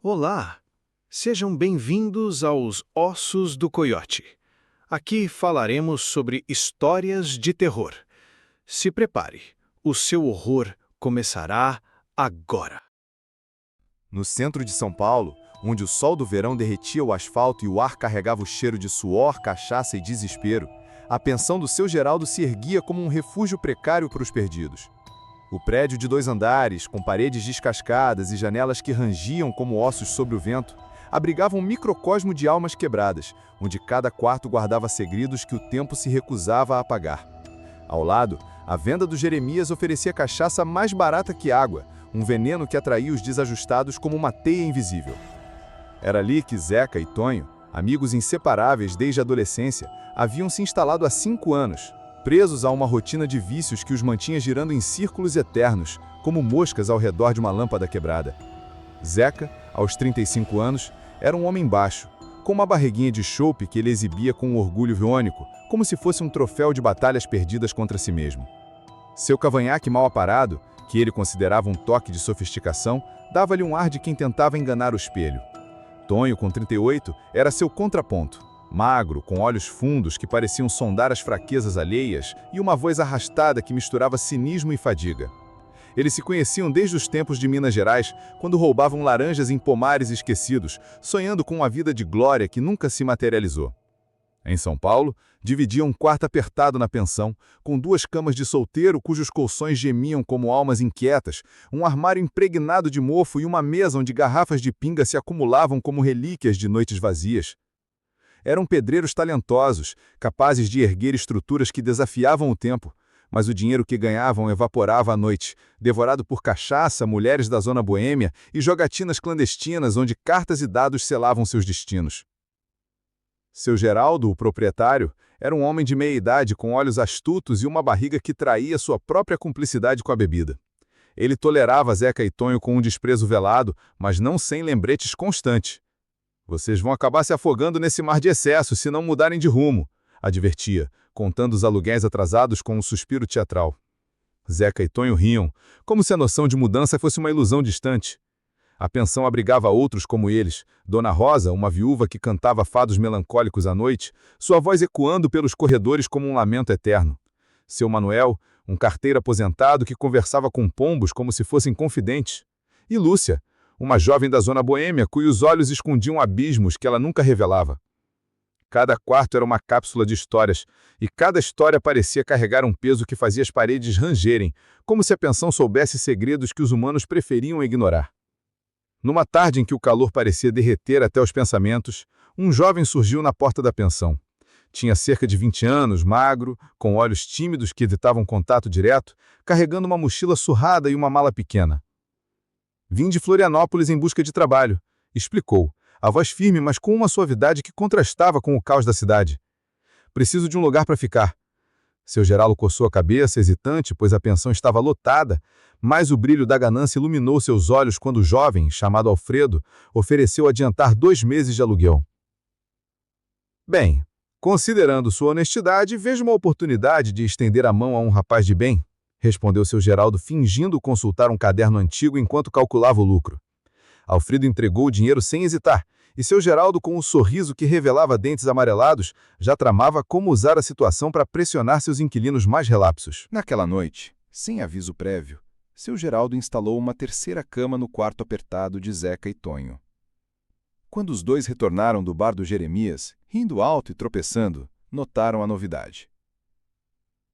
Olá, sejam bem-vindos aos Ossos do Coiote. Aqui falaremos sobre histórias de terror. Se prepare, o seu horror começará agora. No centro de São Paulo, onde o sol do verão derretia o asfalto e o ar carregava o cheiro de suor, cachaça e desespero, a pensão do seu Geraldo se erguia como um refúgio precário para os perdidos. O prédio de 2 andares, com paredes descascadas e janelas que rangiam como ossos sobre o vento, abrigava um microcosmo de almas quebradas, onde cada quarto guardava segredos que o tempo se recusava a apagar. Ao lado, a venda do Jeremias oferecia cachaça mais barata que água, um veneno que atraía os desajustados como uma teia invisível. Era ali que Zeca e Tonho, amigos inseparáveis desde a adolescência, haviam se instalado há 5 anos, presos a uma rotina de vícios que os mantinha girando em círculos eternos, como moscas ao redor de uma lâmpada quebrada. Zeca, aos 35 anos, era um homem baixo, com uma barriguinha de chope que ele exibia com um orgulho viônico, como se fosse um troféu de batalhas perdidas contra si mesmo. Seu cavanhaque mal aparado, que ele considerava um toque de sofisticação, dava-lhe um ar de quem tentava enganar o espelho. Tonho, com 38, era seu contraponto. Magro, com olhos fundos que pareciam sondar as fraquezas alheias e uma voz arrastada que misturava cinismo e fadiga. Eles se conheciam desde os tempos de Minas Gerais, quando roubavam laranjas em pomares esquecidos, sonhando com uma vida de glória que nunca se materializou. Em São Paulo, dividiam um quarto apertado na pensão, com 2 camas de solteiro cujos colchões gemiam como almas inquietas, um armário impregnado de mofo e uma mesa onde garrafas de pinga se acumulavam como relíquias de noites vazias. Eram pedreiros talentosos, capazes de erguer estruturas que desafiavam o tempo, mas o dinheiro que ganhavam evaporava à noite, devorado por cachaça, mulheres da zona boêmia e jogatinas clandestinas onde cartas e dados selavam seus destinos. Seu Geraldo, o proprietário, era um homem de meia-idade com olhos astutos e uma barriga que traía sua própria cumplicidade com a bebida. Ele tolerava Zeca e Tonho com um desprezo velado, mas não sem lembretes constante. Vocês vão acabar se afogando nesse mar de excesso se não mudarem de rumo, advertia, contando os aluguéis atrasados com um suspiro teatral. Zeca e Tonho riam, como se a noção de mudança fosse uma ilusão distante. A pensão abrigava outros como eles, Dona Rosa, uma viúva que cantava fados melancólicos à noite, sua voz ecoando pelos corredores como um lamento eterno. Seu Manuel, um carteiro aposentado que conversava com pombos como se fossem confidentes. E Lúcia, uma jovem da zona boêmia cujos olhos escondiam abismos que ela nunca revelava. Cada quarto era uma cápsula de histórias, e cada história parecia carregar um peso que fazia as paredes rangerem, como se a pensão soubesse segredos que os humanos preferiam ignorar. Numa tarde em que o calor parecia derreter até os pensamentos, um jovem surgiu na porta da pensão. Tinha cerca de 20 anos, magro, com olhos tímidos que evitavam contato direto, carregando uma mochila surrada e uma mala pequena. Vim de Florianópolis em busca de trabalho, explicou, a voz firme, mas com uma suavidade que contrastava com o caos da cidade. Preciso de um lugar para ficar. Seu Geraldo coçou a cabeça, hesitante, pois a pensão estava lotada, mas o brilho da ganância iluminou seus olhos quando o jovem, chamado Alfredo, ofereceu adiantar 2 meses de aluguel. Bem, considerando sua honestidade, vejo uma oportunidade de estender a mão a um rapaz de bem, respondeu seu Geraldo, fingindo consultar um caderno antigo enquanto calculava o lucro. Alfredo entregou o dinheiro sem hesitar, e seu Geraldo, com um sorriso que revelava dentes amarelados, já tramava como usar a situação para pressionar seus inquilinos mais relapsos. Naquela noite, sem aviso prévio, seu Geraldo instalou uma 3ª cama no quarto apertado de Zeca e Tonho. Quando os dois retornaram do bar do Jeremias, rindo alto e tropeçando, notaram a novidade.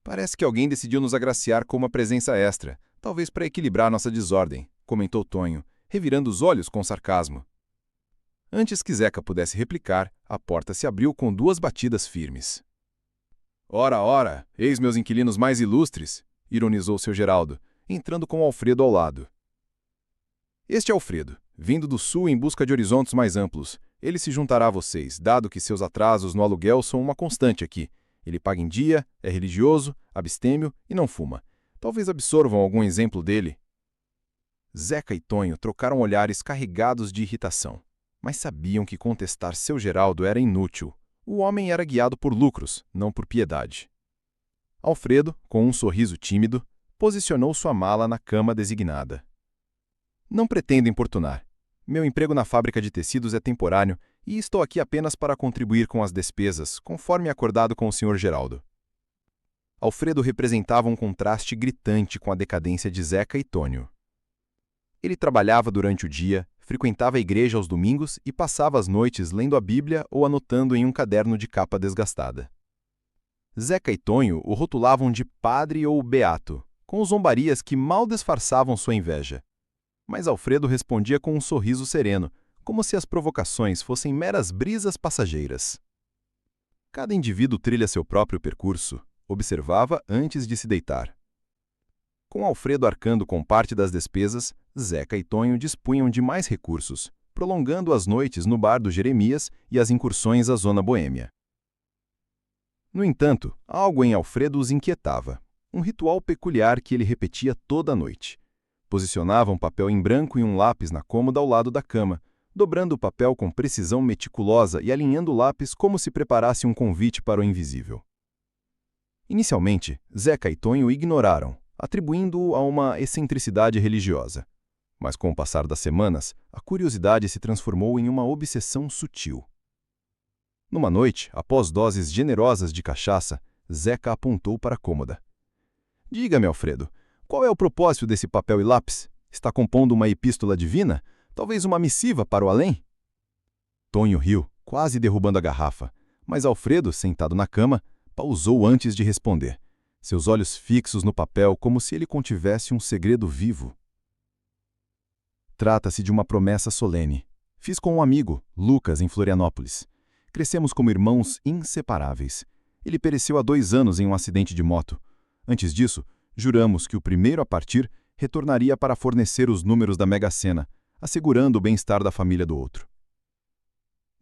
Parece que alguém decidiu nos agraciar com uma presença extra, talvez para equilibrar nossa desordem, comentou Tonho, revirando os olhos com sarcasmo. Antes que Zeca pudesse replicar, a porta se abriu com 2 batidas firmes. Ora, ora, eis meus inquilinos mais ilustres, ironizou seu Geraldo, entrando com Alfredo ao lado. Este é Alfredo, vindo do sul em busca de horizontes mais amplos. Ele se juntará a vocês, dado que seus atrasos no aluguel são uma constante aqui. Ele paga em dia, é religioso, abstêmio e não fuma. Talvez absorvam algum exemplo dele. Zeca e Tonho trocaram olhares carregados de irritação, mas sabiam que contestar seu Geraldo era inútil. O homem era guiado por lucros, não por piedade. Alfredo, com um sorriso tímido, posicionou sua mala na cama designada. Não pretendo importunar. Meu emprego na fábrica de tecidos é temporário e estou aqui apenas para contribuir com as despesas, conforme acordado com o Sr. Geraldo. Alfredo representava um contraste gritante com a decadência de Zeca e Tônio. Ele trabalhava durante o dia, frequentava a igreja aos domingos e passava as noites lendo a Bíblia ou anotando em um caderno de capa desgastada. Zeca e Tônio o rotulavam de padre ou beato, com zombarias que mal disfarçavam sua inveja. Mas Alfredo respondia com um sorriso sereno, como se as provocações fossem meras brisas passageiras. Cada indivíduo trilha seu próprio percurso, observava antes de se deitar. Com Alfredo arcando com parte das despesas, Zeca e Tônio dispunham de mais recursos, prolongando as noites no bar do Jeremias e as incursões à zona boêmia. No entanto, algo em Alfredo os inquietava, um ritual peculiar que ele repetia toda a noite. Posicionava um papel em branco e um lápis na cômoda ao lado da cama, dobrando o papel com precisão meticulosa e alinhando o lápis como se preparasse um convite para o invisível. Inicialmente, Zeca e Tônio o ignoraram, atribuindo-o a uma excentricidade religiosa. Mas com o passar das semanas, a curiosidade se transformou em uma obsessão sutil. Numa noite, após doses generosas de cachaça, Zeca apontou para a cômoda. Diga-me, Alfredo, qual é o propósito desse papel e lápis? Está compondo uma epístola divina? Talvez uma missiva para o além? Tônio riu, quase derrubando a garrafa, mas Alfredo, sentado na cama, pausou antes de responder, seus olhos fixos no papel como se ele contivesse um segredo vivo. Trata-se de uma promessa solene. Fiz com um amigo, Lucas, em Florianópolis. Crescemos como irmãos inseparáveis. Ele pereceu há 2 anos em um acidente de moto. Antes disso, juramos que o primeiro a partir retornaria para fornecer os números da Mega-Sena, assegurando o bem-estar da família do outro.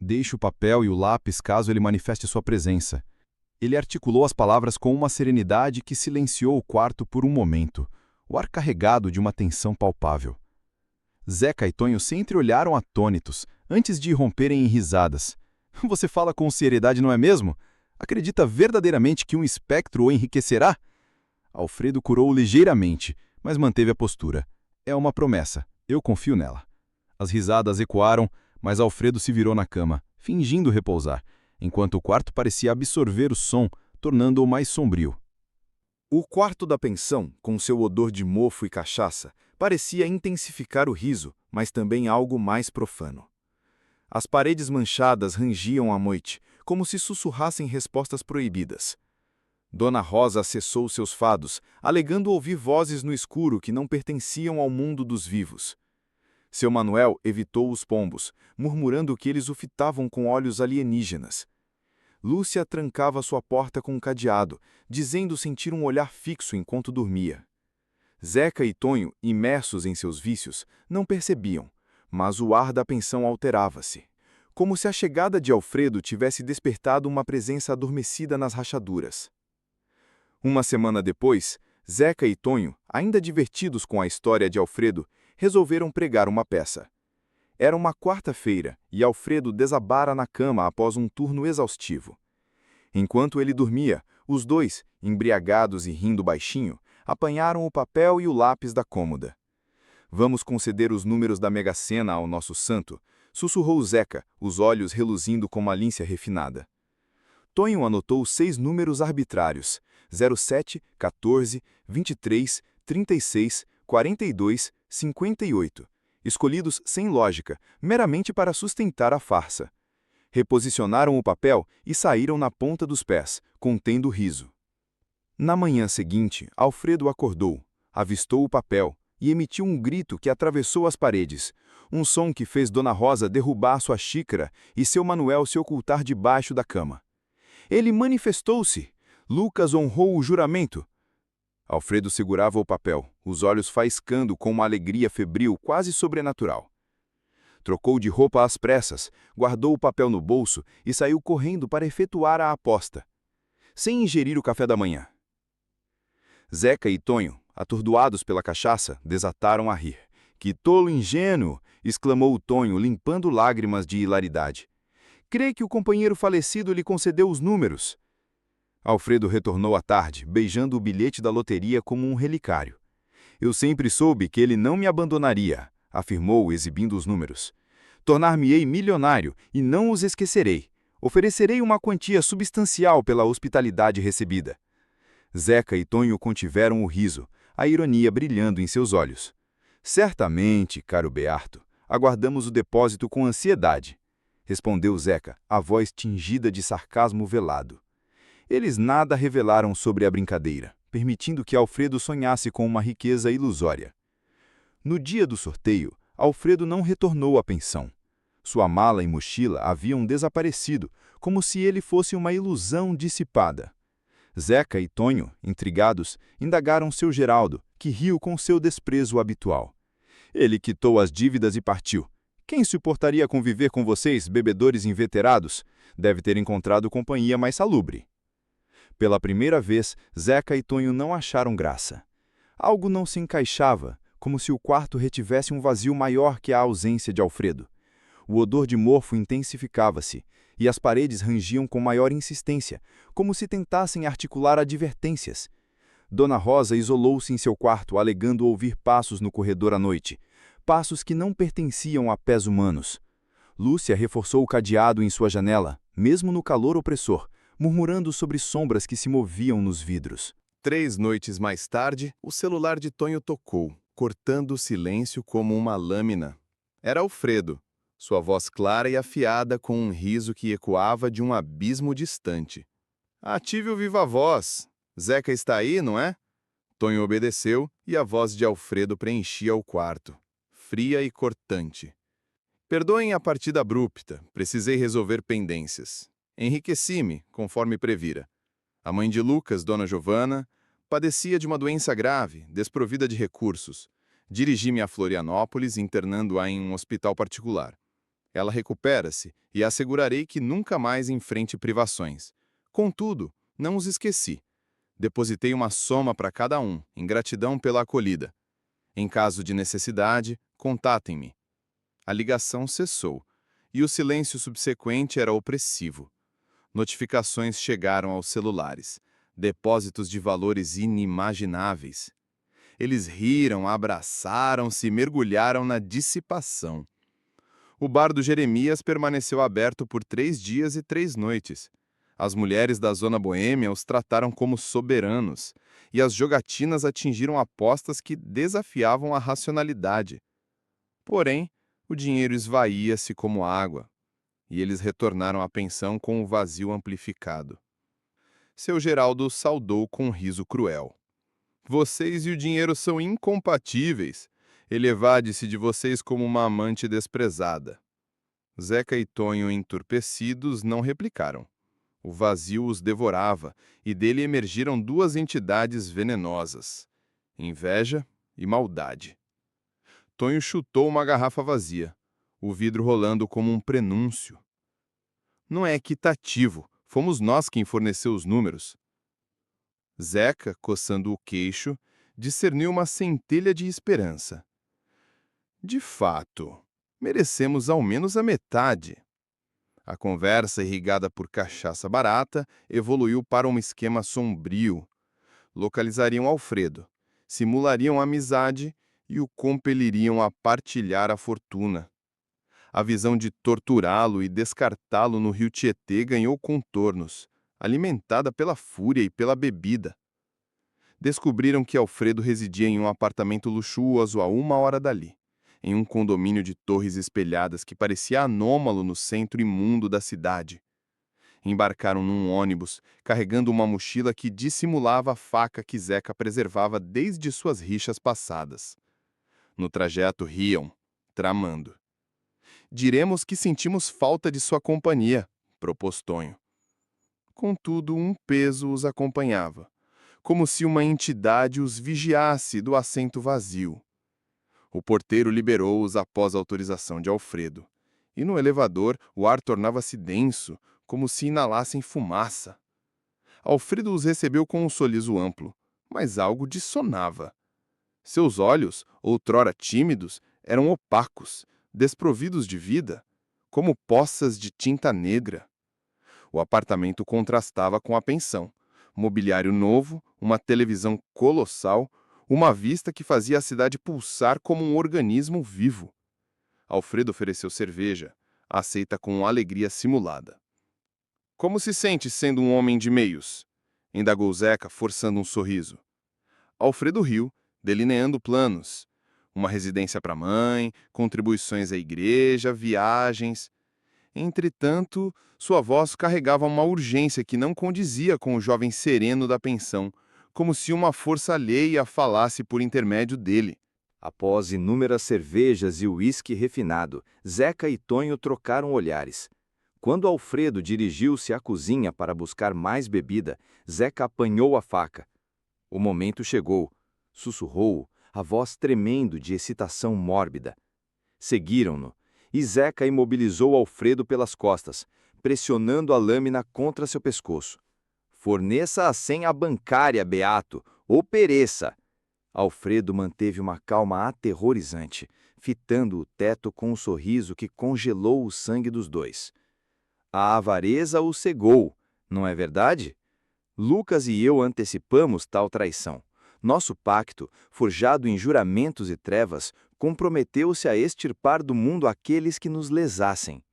Deixe o papel e o lápis caso ele manifeste sua presença. Ele articulou as palavras com uma serenidade que silenciou o quarto por um momento, o ar carregado de uma tensão palpável. Zeca e Tônio se entreolharam atônitos, antes de irromperem em risadas. Você fala com seriedade, não é mesmo? Acredita verdadeiramente que um espectro o enriquecerá? Alfredo curou ligeiramente, mas manteve a postura. É uma promessa, eu confio nela. As risadas ecoaram, mas Alfredo se virou na cama, fingindo repousar, enquanto o quarto parecia absorver o som, tornando-o mais sombrio. O quarto da pensão, com seu odor de mofo e cachaça, parecia intensificar o riso, mas também algo mais profano. As paredes manchadas rangiam à noite, como se sussurrassem respostas proibidas. Dona Rosa acessou seus fados, alegando ouvir vozes no escuro que não pertenciam ao mundo dos vivos. Seu Manuel evitou os pombos, murmurando que eles o fitavam com olhos alienígenas. Lúcia trancava sua porta com um cadeado, dizendo sentir um olhar fixo enquanto dormia. Zeca e Tônio, imersos em seus vícios, não percebiam, mas o ar da pensão alterava-se, como se a chegada de Alfredo tivesse despertado uma presença adormecida nas rachaduras. Uma semana depois, Zeca e Tônio, ainda divertidos com a história de Alfredo, resolveram pregar uma peça. Era uma quarta-feira e Alfredo desabara na cama após um turno exaustivo. Enquanto ele dormia, os dois, embriagados e rindo baixinho, apanharam o papel e o lápis da cômoda. Vamos conceder os números da Mega-Sena ao nosso santo, sussurrou Zeca, os olhos reluzindo com malícia refinada. Tônio anotou 6 números arbitrários, 07, 14, 23, 36, 42, 58, escolhidos sem lógica, meramente para sustentar a farsa. Reposicionaram o papel e saíram na ponta dos pés, contendo o riso. Na manhã seguinte, Alfredo acordou, avistou o papel e emitiu um grito que atravessou as paredes, um som que fez Dona Rosa derrubar sua xícara e seu Manuel se ocultar debaixo da cama. Ele manifestou-se! Lucas honrou o juramento! Alfredo segurava o papel, os olhos faiscando com uma alegria febril quase sobrenatural. Trocou de roupa às pressas, guardou o papel no bolso e saiu correndo para efetuar a aposta, sem ingerir o café da manhã. Zeca e Tônio, atordoados pela cachaça, desataram a rir. Que tolo ingênuo! Exclamou o Tônio, limpando lágrimas de hilaridade. Crê que o companheiro falecido lhe concedeu os números. Alfredo retornou à tarde, beijando o bilhete da loteria como um relicário. Eu sempre soube que ele não me abandonaria, afirmou, exibindo os números. Tornar-me-ei milionário e não os esquecerei. Oferecerei uma quantia substancial pela hospitalidade recebida. Zeca e Tonho contiveram o riso, a ironia brilhando em seus olhos. Certamente, caro Bearto, aguardamos o depósito com ansiedade, respondeu Zeca, a voz tingida de sarcasmo velado. Eles nada revelaram sobre a brincadeira, permitindo que Alfredo sonhasse com uma riqueza ilusória. No dia do sorteio, Alfredo não retornou à pensão. Sua mala e mochila haviam desaparecido, como se ele fosse uma ilusão dissipada. Zeca e Tonho, intrigados, indagaram seu Geraldo, que riu com seu desprezo habitual. Ele quitou as dívidas e partiu. Quem suportaria conviver com vocês, bebedores inveterados? Deve ter encontrado companhia mais salubre. Pela primeira vez, Zeca e Tonho não acharam graça. Algo não se encaixava, como se o quarto retivesse um vazio maior que a ausência de Alfredo. O odor de mofo intensificava-se, e as paredes rangiam com maior insistência, como se tentassem articular advertências. Dona Rosa isolou-se em seu quarto, alegando ouvir passos no corredor à noite, passos que não pertenciam a pés humanos. Lúcia reforçou o cadeado em sua janela, mesmo no calor opressor, murmurando sobre sombras que se moviam nos vidros. 3 noites mais tarde, o celular de Tonho tocou, cortando o silêncio como uma lâmina. Era Alfredo, sua voz clara e afiada com um riso que ecoava de um abismo distante. Ative o viva-voz. Zeca está aí, não é? Tonho obedeceu e a voz de Alfredo preenchia o quarto, fria e cortante. Perdoem a partida abrupta, precisei resolver pendências. Enriqueci-me, conforme previra. A mãe de Lucas, Dona Giovana, padecia de uma doença grave, desprovida de recursos. Dirigi-me a Florianópolis, internando-a em um hospital particular. Ela recupera-se e assegurarei que nunca mais enfrente privações. Contudo, não os esqueci. Depositei uma soma para cada um, em gratidão pela acolhida. Em caso de necessidade, contatem-me. A ligação cessou, e o silêncio subsequente era opressivo. Notificações chegaram aos celulares, depósitos de valores inimagináveis. Eles riram, abraçaram-se e mergulharam na dissipação. O bar do Jeremias permaneceu aberto por 3 dias e 3 noites. As mulheres da zona boêmia os trataram como soberanos, e as jogatinas atingiram apostas que desafiavam a racionalidade. Porém, o dinheiro esvaía-se como água, e eles retornaram à pensão com o vazio amplificado. Seu Geraldo saudou com um riso cruel. Vocês e o dinheiro são incompatíveis. Elevade-se de vocês como uma amante desprezada. Zeca e Tonho, entorpecidos, não replicaram. O vazio os devorava, e dele emergiram 2 entidades venenosas: inveja e maldade. Tonho chutou uma garrafa vazia, o vidro rolando como um prenúncio. Não é equitativo, fomos nós quem forneceu os números. Zeca, coçando o queixo, discerniu uma centelha de esperança. De fato, merecemos ao menos a metade. A conversa, irrigada por cachaça barata, evoluiu para um esquema sombrio. Localizariam Alfredo, simulariam amizade e o compeliriam a partilhar a fortuna. A visão de torturá-lo e descartá-lo no rio Tietê ganhou contornos, alimentada pela fúria e pela bebida. Descobriram que Alfredo residia em um apartamento luxuoso a 1 hora dali, em um condomínio de torres espelhadas que parecia anômalo no centro imundo da cidade. Embarcaram num ônibus, carregando uma mochila que dissimulava a faca que Zeca preservava desde suas rixas passadas. No trajeto riam, tramando. Diremos que sentimos falta de sua companhia, propôs Tonho. Contudo, um peso os acompanhava, como se uma entidade os vigiasse do assento vazio. O porteiro liberou-os após a autorização de Alfredo, e no elevador o ar tornava-se denso, como se inalassem fumaça. Alfredo os recebeu com um sorriso amplo, mas algo dissonava. Seus olhos, outrora tímidos, eram opacos, desprovidos de vida, como poças de tinta negra. O apartamento contrastava com a pensão. Mobiliário novo, uma televisão colossal, uma vista que fazia a cidade pulsar como um organismo vivo. Alfredo ofereceu cerveja, aceita com alegria simulada. Como se sente sendo um homem de meios? Indagou Zeca, forçando um sorriso. Alfredo riu, delineando planos. Uma residência para a mãe, contribuições à igreja, viagens. Entretanto, sua voz carregava uma urgência que não condizia com o jovem sereno da pensão, como se uma força alheia falasse por intermédio dele. Após inúmeras cervejas e uísque refinado, Zeca e Tonho trocaram olhares. Quando Alfredo dirigiu-se à cozinha para buscar mais bebida, Zeca apanhou a faca. O momento chegou. Sussurrou, a voz tremendo de excitação mórbida. Seguiram-no, e Zeca imobilizou Alfredo pelas costas, pressionando a lâmina contra seu pescoço. Forneça a senha bancária, Beato, ou pereça! Alfredo manteve uma calma aterrorizante, fitando o teto com um sorriso que congelou o sangue dos dois. A avareza o cegou, não é verdade? Lucas e eu antecipamos tal traição. Nosso pacto, forjado em juramentos e trevas, comprometeu-se a extirpar do mundo aqueles que nos lesassem.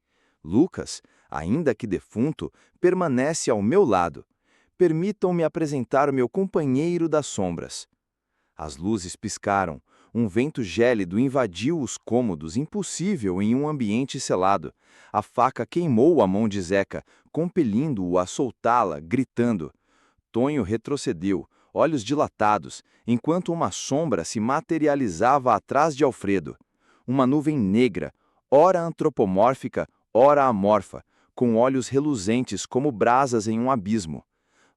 Lucas, ainda que defunto, permanece ao meu lado. Permitam-me apresentar o meu companheiro das sombras. As luzes piscaram. Um vento gélido invadiu os cômodos, impossível em um ambiente selado. A faca queimou a mão de Zeca, compelindo-o a soltá-la, gritando. Tonho retrocedeu, olhos dilatados, enquanto uma sombra se materializava atrás de Alfredo. Uma nuvem negra, ora antropomórfica, ora amorfa, com olhos reluzentes como brasas em um abismo.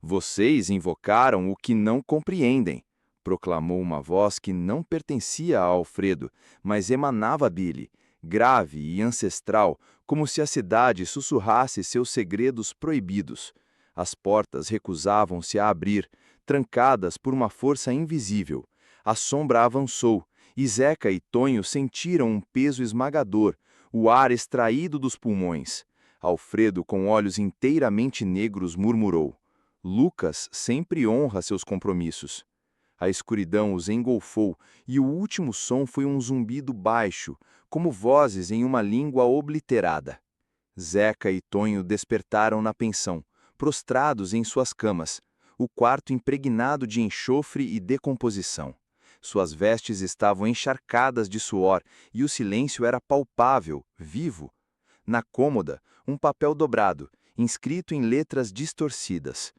Vocês invocaram o que não compreendem, proclamou uma voz que não pertencia a Alfredo, mas emanava dele, grave e ancestral, como se a cidade sussurrasse seus segredos proibidos. As portas recusavam-se a abrir, trancadas por uma força invisível. A sombra avançou, e Zeca e Tonho sentiram um peso esmagador, o ar extraído dos pulmões. Alfredo, com olhos inteiramente negros, murmurou: Lucas sempre honra seus compromissos. A escuridão os engolfou, e o último som foi um zumbido baixo, como vozes em uma língua obliterada. Zeca e Tonho despertaram na pensão, prostrados em suas camas, o quarto impregnado de enxofre e decomposição. Suas vestes estavam encharcadas de suor e o silêncio era palpável, vivo. Na cômoda, um papel dobrado, inscrito em letras distorcidas.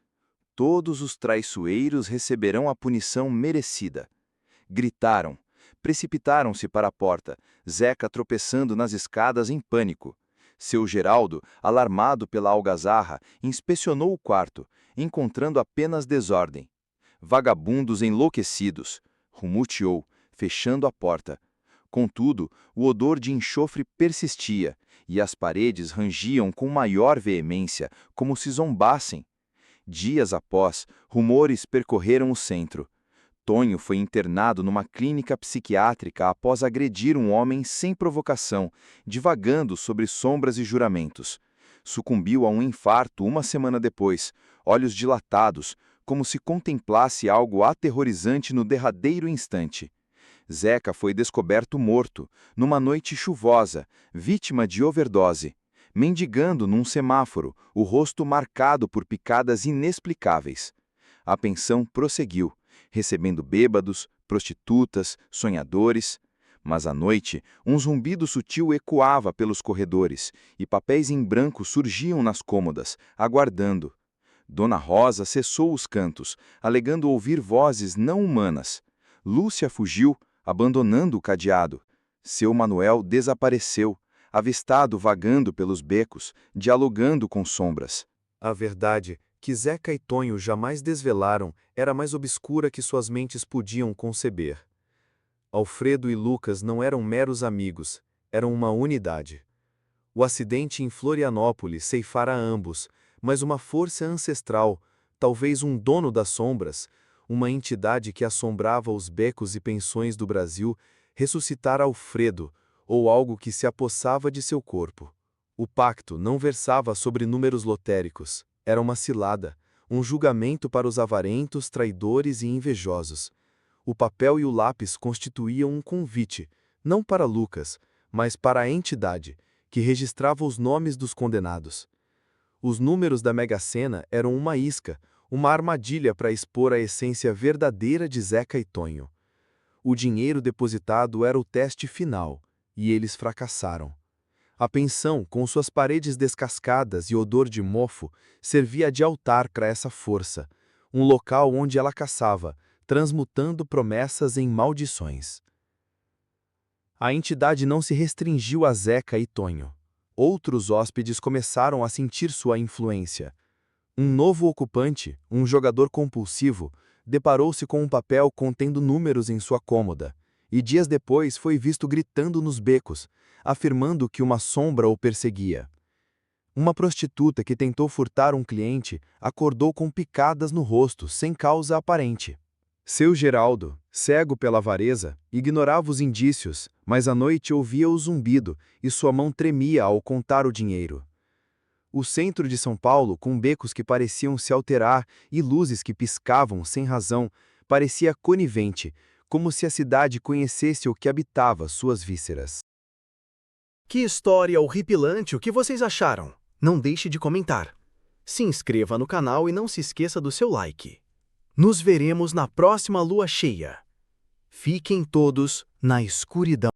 Todos os traiçoeiros receberão a punição merecida. Gritaram. Precipitaram-se para a porta, Zeca tropeçando nas escadas em pânico. Seu Geraldo, alarmado pela algazarra, inspecionou o quarto, encontrando apenas desordem. Vagabundos enlouquecidos, rumulteou, fechando a porta. Contudo, o odor de enxofre persistia, e as paredes rangiam com maior veemência, como se zombassem. Dias após, rumores percorreram o centro. Tonho foi internado numa clínica psiquiátrica após agredir um homem sem provocação, divagando sobre sombras e juramentos. Sucumbiu a um infarto uma semana depois, olhos dilatados, como se contemplasse algo aterrorizante no derradeiro instante. Zeca foi descoberto morto, numa noite chuvosa, vítima de overdose, mendigando num semáforo, o rosto marcado por picadas inexplicáveis. A pensão prosseguiu, recebendo bêbados, prostitutas, sonhadores. Mas à noite, um zumbido sutil ecoava pelos corredores, e papéis em branco surgiam nas cômodas, aguardando. Dona Rosa cessou os cantos, alegando ouvir vozes não humanas. Lúcia fugiu, abandonando o cadeado. Seu Manuel desapareceu, avistado vagando pelos becos, dialogando com sombras. A verdade, que Zeca e Tonho jamais desvelaram, era mais obscura que suas mentes podiam conceber. Alfredo e Lucas não eram meros amigos, eram uma unidade. O acidente em Florianópolis ceifara ambos, mas uma força ancestral, talvez um dono das sombras, uma entidade que assombrava os becos e pensões do Brasil, ressuscitara Alfredo, ou algo que se apossava de seu corpo. O pacto não versava sobre números lotéricos, era uma cilada, um julgamento para os avarentos, traidores e invejosos. O papel e o lápis constituíam um convite, não para Lucas, mas para a entidade, que registrava os nomes dos condenados. Os números da Mega-Sena eram uma isca, uma armadilha para expor a essência verdadeira de Zeca e Tonho. O dinheiro depositado era o teste final, e eles fracassaram. A pensão, com suas paredes descascadas e odor de mofo, servia de altar para essa força, um local onde ela caçava, transmutando promessas em maldições. A entidade não se restringiu a Zeca e Tonho. Outros hóspedes começaram a sentir sua influência. Um novo ocupante, um jogador compulsivo, deparou-se com um papel contendo números em sua cômoda, e dias depois foi visto gritando nos becos, afirmando que uma sombra o perseguia. Uma prostituta que tentou furtar um cliente acordou com picadas no rosto, sem causa aparente. Seu Geraldo, cego pela avareza, ignorava os indícios, mas à noite ouvia o zumbido e sua mão tremia ao contar o dinheiro. O centro de São Paulo, com becos que pareciam se alterar e luzes que piscavam sem razão, parecia conivente, como se a cidade conhecesse o que habitava suas vísceras. Que história horripilante! O que vocês acharam? Não deixe de comentar. Se inscreva no canal e não se esqueça do seu like. Nos veremos na próxima lua cheia. Fiquem todos na escuridão.